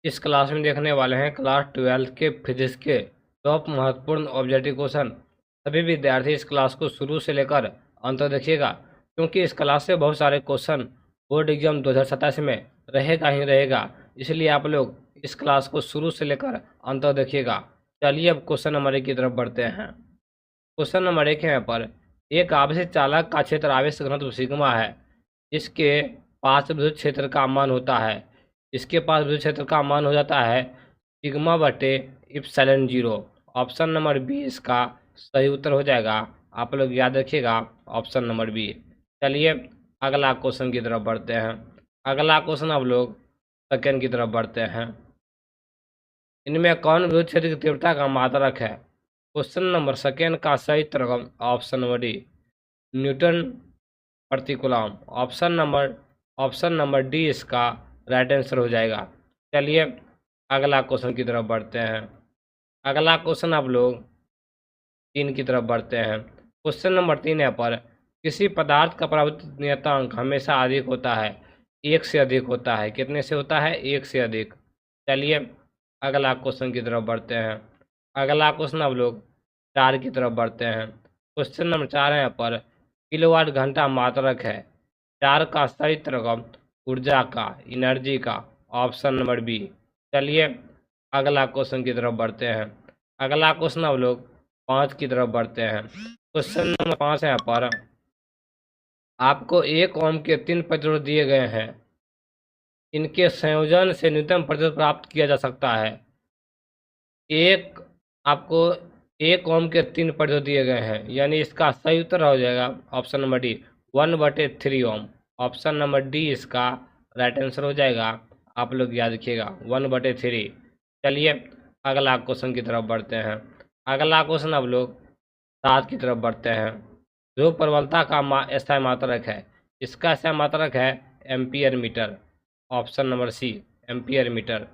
इस क्लास में देखने वाले हैं क्लास 12 के फिजिक्स के टॉप महत्वपूर्ण ऑब्जेक्टिव क्वेश्चन। सभी विद्यार्थी इस क्लास को शुरू से लेकर अंत तक देखिएगा, क्योंकि इस क्लास से बहुत सारे क्वेश्चन बोर्ड एग्जाम 2027 में रहेगा ही रहेगा। इसलिए आप लोग इस क्लास को शुरू से लेकर अंत तक देखिएगा। चलिए अब क्वेश्चन नंबर 1 की तरफ बढ़ते हैं। क्वेश्चन नंबर 1 है यहाँ पर, एक आवेशित चालक का क्षेत्र आवेश घनत्व सिग्मा है। इसके पास विद्युत क्षेत्र का मान होता है। इसके पास विद्युत क्षेत्र का मान हो जाता है सिग्मा बटे इप्सिलॉन 0। ऑप्शन नंबर बी इसका सही उत्तर हो जाएगा। आप लोग याद रखिएगा, ऑप्शन नंबर बी। चलिए अगला क्वेश्चन की तरफ बढ़ते हैं। अगला क्वेश्चन आप लोग सेकेंड की तरफ बढ़ते हैं। इनमें कौन विद्युत क्षेत्र की तीव्रता का मात्रक है? क्वेश्चन नंबर सेकेंड का सही उत्तर ऑप्शन नंबर डी, न्यूटन प्रति कूलम। ऑप्शन नंबर डी इसका राइट आंसर हो जाएगा। चलिए अगला क्वेश्चन की तरफ बढ़ते हैं। अगला क्वेश्चन आप लोग 3 की तरफ बढ़ते हैं। क्वेश्चन नंबर 3 है पर, किसी पदार्थ का परावर्तित नियतांक हमेशा अधिक होता है, 1 से अधिक होता है। कितने से होता है? 1 से अधिक। चलिए अगला क्वेश्चन की तरफ बढ़ते हैं। अगला क्वेश्चन आप लोग 4 की तरफ बढ़ते हैं। क्वेश्चन नंबर 4 है पर, किलोवाट घंटा मात्रक है। 4 का सही उत्तर ऊर्जा का, एनर्जी का। Option number B. चलिए अगला क्वेश्चन की तरफ बढ़ते हैं। अगला क्वेश्चन आप लोग 5 की तरफ बढ़ते हैं। क्वेश्चन नंबर 5 है पर, आपको 1 ओम के 3 प्रतिरोध दिए गए हैं। इनके संयोजन से न्यूनतम प्रतिरोध प्राप्त किया जा सकता है। एक आपको 1 ओम के 3 प्रतिरोध दिए गए हैं, यानी इसका सही उत्तर हो जाएगा ऑप्शन नंबर डी, 1/3 ओम। ऑप्शन नंबर डी इसका राइट आंसर हो जाएगा। आप लोग याद रखिएगा 1/3। चलिए अगला क्वेश्चन की तरफ बढ़ते हैं। अगला क्वेश्चन आप लोग 7 की तरफ बढ़ते हैं। जो प्रबलता का स्थायी मात्रक है, इसका स्थायी मात्रक है ampere meter. Option number C, ampere meter.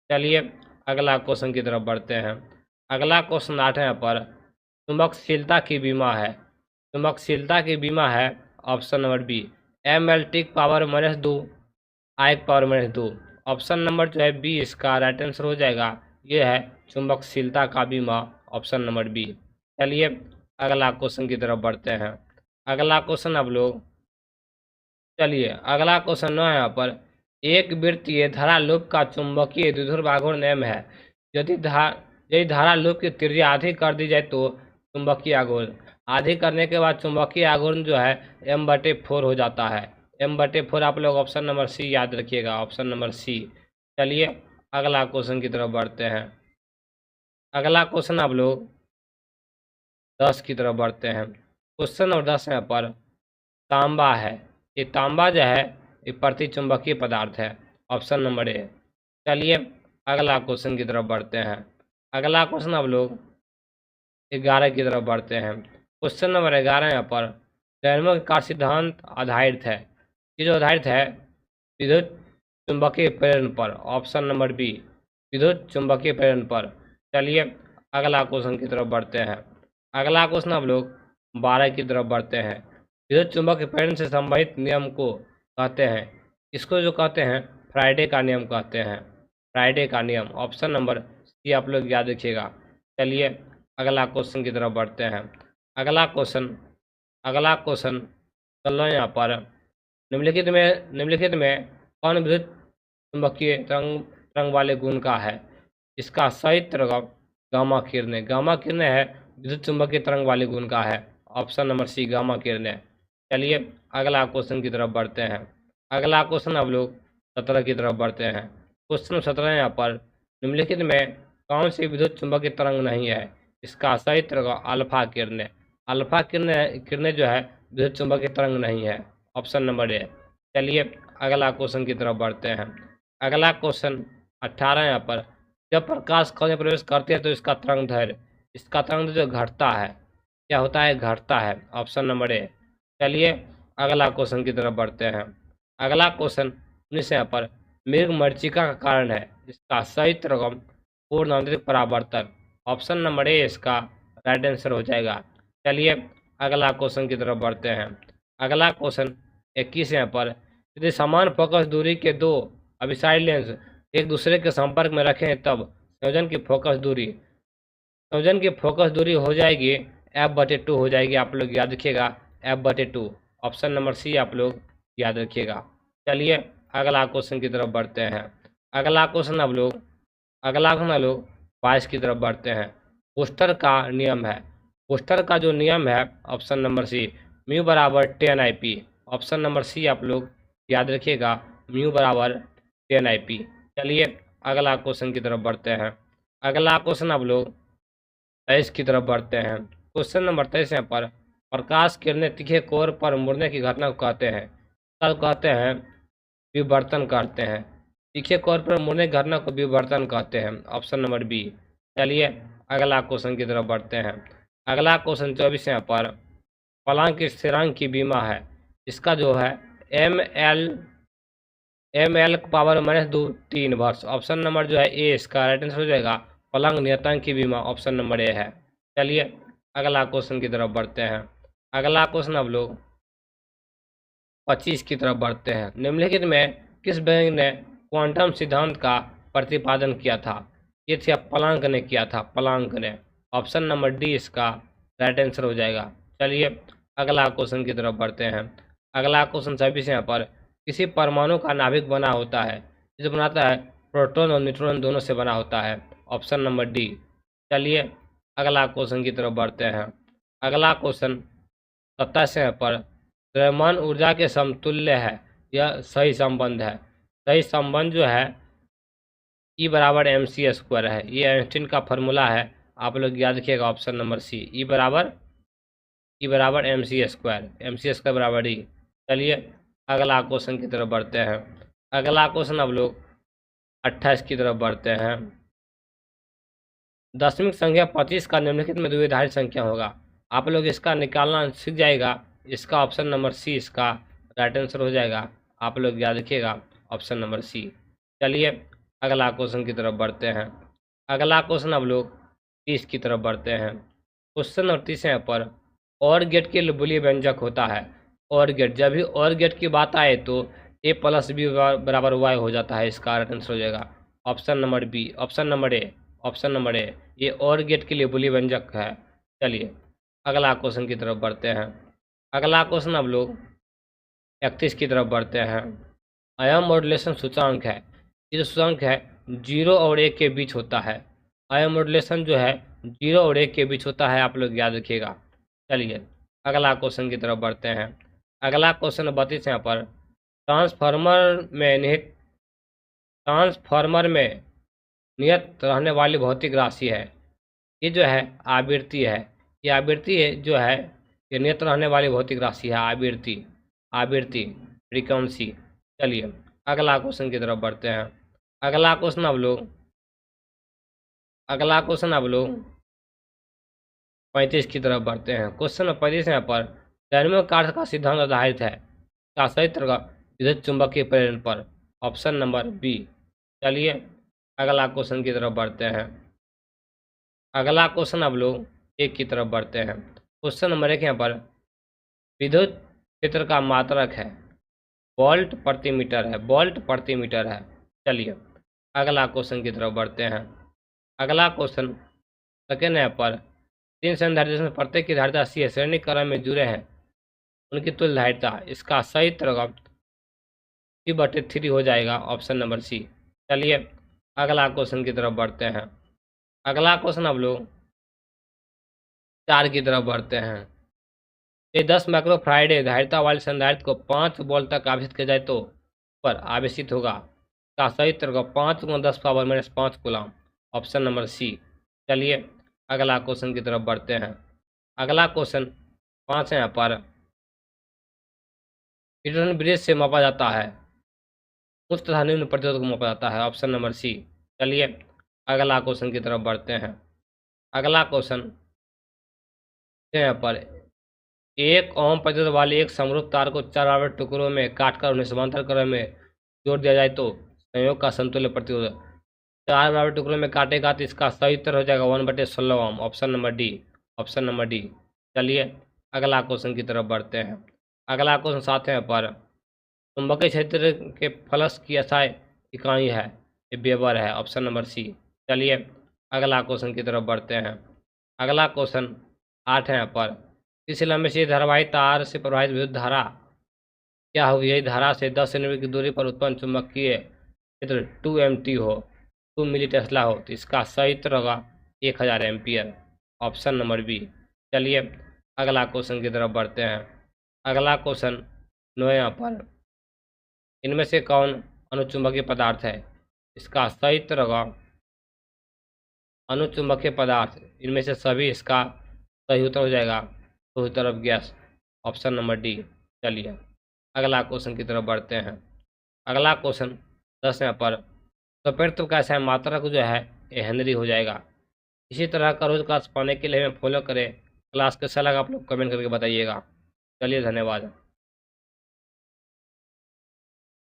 चलिए अगला क्वेश्चन की तरफ बढ़ते हैं। अगला क्वेश्चन 8 है पर, चुंबकशीलता की बीमा है। चुंबकशीलता की बीमा है option number B, mL/2 I/2। Option number जो है बी इसका राइट आंसर हो जाएगा। ये है चुंबकशीलता का बीमा, ऑप्शन नंबर बी। चलिए अगला क्वेश्चन की तरफ बढ़ते हैं। अगला क्वेश्चन आप लोग, चलिए अगला क्वेश्चन 9 है यहाँ पर, एक वृत्तीय धारा लूप का चुंबकीय द्विध्रुव आघूर्ण m है। यदि धारा लूप की त्रिज्या आधी कर दी जाए तो चुंबकीय आघूर्ण, आधी करने के बाद चुंबकीय आघूर्ण जो है m/4 हो जाता है। m/4 आप लोग ऑप्शन नंबर सी याद रखिएगा, ऑप्शन नंबर सी। चलिए अगला क्वेश्चन की तरफ बढ़ते हैं। अगला क्वेश्चन आप लोग 10 की तरफ बढ़ते हैं। क्वेश्चन नंबर 10 यहाँ पर, तांबा है। ये तांबा जो है ये प्रतिचुंबकीय पदार्थ है। ऑप्शन नंबर ए। चलिए अगला क्वेश्चन की तरफ बढ़ते हैं। अगला क्वेश्चन आप लोग 11 की तरफ बढ़ते हैं। क्वेश्चन नंबर 11 यहाँ पर, डायनेमो का सिद्धांत आधारित है। ये जो आधारित है विद्युत चुंबकीय प्रेरण पर। ऑप्शन नंबर बी, विद्युत चुंबकीय प्रेरण पर। चलिए अगला क्वेश्चन की तरफ बढ़ते हैं। अगला क्वेश्चन आप लोग 12 की तरफ बढ़ते हैं। विद्युत चुंबकीय प्रेरण से संबंधित नियम को कहते हैं, इसको जो कहते हैं फ्राइडे का नियम कहते हैं। फ्राइडे का नियम, ऑप्शन नंबर सी आप लोग याद रखिएगा। चलिए अगला क्वेश्चन की तरफ बढ़ते हैं। अगला क्वेश्चन चल रहा है यहाँ पर, निम्नलिखित में कौन विद्युत चुंबकीय तरंग वाले गुण का है? इसका सही उत्तर गामा किरणें। गामा किरणें है विद्युत चुंबकीय तरंग वाले गुण का है। ऑप्शन नंबर सी, गामा किरणें। चलिए अगला क्वेश्चन की तरफ बढ़ते हैं। अगला क्वेश्चन आप लोग 17 की तरफ बढ़ते हैं। क्वेश्चन 17 यहाँ पर, निम्नलिखित में कौन सी विद्युत चुंबकीय तरंग नहीं है? इसका सही उत्तर अल्फा किरणें। अल्फा किरणें जो है विद्युत चुंबकीय तरंग नहीं है। ऑप्शन नंबर ए। चलिए अगला क्वेश्चन की तरफ बढ़ते हैं। अगला क्वेश्चन 18 यहाँ पर, जब प्रकाश कण में प्रवेश करते हैं तो इसका तरंग दैर्ध्य जो घटता है, क्या होता है? घटता है। ऑप्शन नंबर ए। चलिए अगला क्वेश्चन की तरफ बढ़ते हैं। अगला क्वेश्चन 19 यहाँ पर, मृग मरीचिका का कारण है। इसका सही उत्तर पूर्ण आंतरिक परावर्तन। ऑप्शन नंबर ए इसका राइट आंसर हो जाएगा। चलिए अगला क्वेश्चन की तरफ बढ़ते हैं। अगला क्वेश्चन 21 यहाँ पर, यदि समान फोकस दूरी के दो अभिसारी लेंस एक दूसरे के संपर्क में रखें तब संयोजन की फोकस दूरी हो जाएगी F/2 हो जाएगी। आप लोग याद रखिएगा F/2। ऑप्शन नंबर सी आप लोग याद रखिएगा। चलिए अगला क्वेश्चन की तरफ बढ़ते हैं। अगला क्वेश्चन हम लोग 22 की तरफ बढ़ते हैं। पोस्टर का नियम है। पोस्टर का जो नियम है ऑप्शन नंबर सी म्यू बराबर 10 IP। ऑप्शन नंबर सी आप लोग याद रखिएगा म्यू बराबर 10 IP। चलिए अगला क्वेश्चन की तरफ बढ़ते हैं। अगला क्वेश्चन आप लोग 23 की तरफ बढ़ते हैं। क्वेश्चन नंबर 23 यहाँ पर प्रकाश किरणें तीखे कोर पर मुड़ने की घटना को कहते हैं। कल कहते हैं विवर्तन कहते हैं। तीखे कोर पर मुड़ने की घटना को विवर्तन कहते हैं। Option number B. चलिए अगला क्वेश्चन की तरफ बढ़ते हैं। अगला क्वेश्चन 24 यहाँ पर प्लांक स्थिरांक की बीमा है। इसका जो है ml पावर -2 3 वर्ष। ऑप्शन नंबर जो है ए इसका राइट आंसर हो जाएगा प्लांक नियतांक की बीमा। ऑप्शन नंबर ए है। चलिए अगला क्वेश्चन की तरफ बढ़ते हैं। अगला क्वेश्चन अब लोग 25 की तरफ बढ़ते हैं। निम्नलिखित में किस वैज्ञानिक ने क्वांटम सिद्धांत का प्रतिपादन किया था? ये थे प्लांक ने किया था, प्लांक ने। ऑप्शन नंबर डी इसका राइट आंसर हो जाएगा। चलिए अगला क्वेश्चन की तरफ बढ़ते हैं। अगला क्वेश्चन 26 यहाँ पर किसी परमाणु का नाभिक बना होता है जिसे बनाता है प्रोटॉन और न्यूट्रॉन दोनों से बना होता है। Option number D. चलिए अगला क्वेश्चन की तरफ बढ़ते हैं। अगला क्वेश्चन 27 यहाँ पर द्रव्यमान ऊर्जा के समतुल्य है, यह सही संबंध है। सही संबंध जो है E बराबर mc² है। ये आइंस्टीन का फॉर्मूला है, आप लोग याद रखिएगा। ऑप्शन नंबर सी E बराबर mc² बराबर E। चलिए अगला क्वेश्चन की तरफ बढ़ते हैं। अगला क्वेश्चन अब लोग 28 की तरफ बढ़ते हैं। दशमिक संख्या 25 का निम्नलिखित में द्विधारी संख्या होगा। आप लोग इसका निकालना सीख जाएगा। इसका ऑप्शन नंबर सी इसका राइट आंसर हो जाएगा। आप लोग याद रखिएगा ऑप्शन नंबर सी। चलिए अगला क्वेश्चन की तरफ बढ़ते हैं। अगला क्वेश्चन अब लोग 30 की तरफ बढ़ते हैं। क्वेश्चन नंबर 30 यहाँ पर और गेट के लिए बुलियन व्यंजक होता है। और गेट, जब भी और गेट की बात आए तो a + b बराबर y हो जाता है। इसका राइट आंसर हो जाएगा option number B. Option number A ये और गेट के लिए बुलियन व्यंजक है। चलिए अगला क्वेश्चन की तरफ बढ़ते हैं। अगला क्वेश्चन अब लोग 31 की तरफ बढ़ते हैं। आयाम मॉड्यूलेशन सूचांक है। ये जो सूचांक है 0 और 1 के बीच होता है। आयाम मॉड्यूलेशन जो है 0 और 1 के बीच होता है, आप लोग याद रखिएगा। चलिए अगला क्वेश्चन की तरफ बढ़ते हैं। अगला क्वेश्चन 32 यहाँ पर ट्रांसफार्मर में नियत रहने वाली भौतिक राशि है। ये जो है आवृत्ति है। ये आवृत्ति है जो है ये नियत रहने वाली भौतिक राशि है। आवृत्ति फ्रीक्वेंसी। चलिए अगला क्वेश्चन की तरफ बढ़ते हैं। अगला क्वेश्चन अब लोग 35 की तरफ बढ़ते हैं। क्वेश्चन नंबर 35 यहाँ पर डायनेमिक कार्य का सिद्धांत आधारित है का सही तरह विद्युत चुंबकीय प्रेरण पर। Option number B. चलिए अगला क्वेश्चन की तरफ बढ़ते हैं। अगला क्वेश्चन अब लोग 1 की तरफ बढ़ते हैं। क्वेश्चन नंबर 1 यहाँ पर विद्युत क्षेत्र का मात्रक है वोल्ट प्रति मीटर है। चलिए अगला क्वेश्चन की तरफ बढ़ते हैं। अगला क्वेश्चन सेकेंड यहाँ पर 3 संधारित्र में प्रत्येक की धारिता सी है, श्रेणी क्रम में जुड़े हैं, उनकी तुल्य धारिता। इसका सही तरह C/3 हो जाएगा। Option number C. चलिए अगला क्वेश्चन की तरफ बढ़ते हैं। अगला क्वेश्चन अब लोग 4 की तरफ बढ़ते हैं। ये 10 माइक्रोफाराड धारिता वाले संधारित्र को 5 वोल्ट तक आवेशित किया जाए तो पर आवेशित होगा का सही तरह 5 × 10⁻⁻5 कूलम। Option number C. चलिए अगला क्वेश्चन की तरफ बढ़ते हैं। अगला क्वेश्चन 5 यहाँ पर हीड्रोजन ब्रिज से मापा जाता है उच्च तथा निम्न प्रतिरोध को मापा जाता है। Option number C. चलिए अगला क्वेश्चन की तरफ बढ़ते हैं। अगला क्वेश्चन यहाँ पर 1 ओम प्रतिरोध वाले एक समरूप तार को 4 बराबर टुकड़ों में काटकर उन्हें समांतर क्रम में जोड़ दिया जाए तो संयोग का समतुल्य प्रतिरोध 4 बराबर टुकड़ों में काटेगा तो इसका सही उत्तर हो जाएगा 1/16 ओम। Option number D. चलिए अगला क्वेश्चन की तरफ बढ़ते हैं। अगला क्वेश्चन 7 है पर चुंबकीय क्षेत्र के फ्लक्स की SI इकाई है। ये वेबर है, ऑप्शन नंबर सी। चलिए अगला क्वेश्चन की तरफ बढ़ते हैं। अगला क्वेश्चन 8 है यहाँ पर। किसी लंबे से धारावाही तार से प्रवाहित विद्युत धारा क्या होगी यदि धारा से 10 सेंटीमीटर की दूरी पर उत्पन्न चुंबकीय क्षेत्र 2 mt हो, 2 मिली टेस्ला हो, तो इसका सही उत्तर होगा 1000 एम्पियर, ऑप्शन नंबर बी। चलिए अगला क्वेश्चन की तरफ बढ़ते हैं। अगला क्वेश्चन 9 यहाँ पर। इनमें से कौन अनुचुंबकीय पदार्थ है? इसका सही उत्तर होगा अनुचुंबकीय पदार्थ, इनमें से सभी इसका सही उत्तर हो जाएगा। तो तरफ गैस, ऑप्शन नंबर डी। चलिए अगला क्वेश्चन की तरफ बढ़ते हैं। अगला क्वेश्चन 10 यहाँ पर। तो प्रत्यय कैसा है मात्रक जो है ये हेनरी हो जाएगा। इसी तरह का रोज क्लास पाने के लिए हमें फॉलो करें। क्लास कैसा लगा आप लोग कमेंट करके बताइएगा। चलिए धन्यवाद।